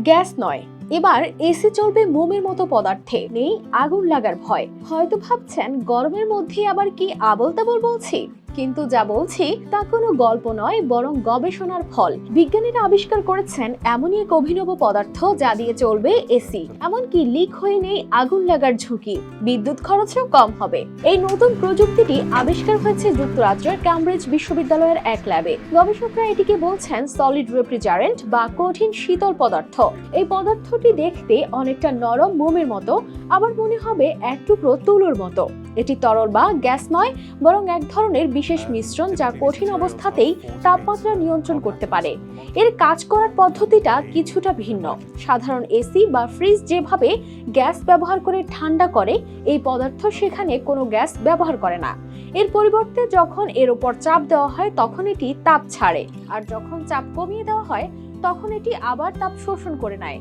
Gas নয়, এবার AC চলবে মোমের মতো পদার্থে, নেই আগুন লাগার ভয়। হয়তো ভাবছেন গরমের মধ্যে আবার কি আবোল তাবোল বলছি, কিন্তু যা বলছি তা কোনো গল্প নয়, বরং গবেষণার ফল। বিজ্ঞানীরা আবিষ্কার করেছেন এমনই এক অভিনব পদার্থ যা দিয়ে চলবে এসি, এমনকি লিক হয়ে নেই আগুন লাগার ঝুঁকি, বিদ্যুৎ খরচও কম হবে। এই নতুন প্রযুক্তিটি আবিষ্কার হয়েছে যুক্তরাজ্যের ক্যামব্রিজ বিশ্ববিদ্যালয়ের এক ল্যাবে। গবেষকরা এটিকে বলছেন সলিড রেফ্রিজারেন্ট বা কঠিন শীতল পদার্থ। এই পদার্থটি দেখতে অনেকটা নরম মোমের মতো, আবার মনে হবে এক টুকরো তুলোর মতো। এটি তরল বা গ্যাস নয়, বরং এক ধরনের বিশেষ মিশ্রণ যা কঠিন অবস্থাতেই তাপমাত্রা নিয়ন্ত্রণ করতে পারে। এর কাজ করার পদ্ধতিটা কিছুটা ভিন্ন। সাধারণ এসি বা ফ্রিজ যেভাবে গ্যাস ব্যবহার করে ঠান্ডা করে, এই পদার্থ সেখানে কোনো গ্যাস ব্যবহার করে না। এর পরিবর্তে যখন এর উপর চাপ দেওয়া হয় তখন এটি তাপ ছাড়ে, আর যখন চাপ কমিয়ে দেওয়া হয় তখন এটি আবার তাপ শোষণ করে নেয়।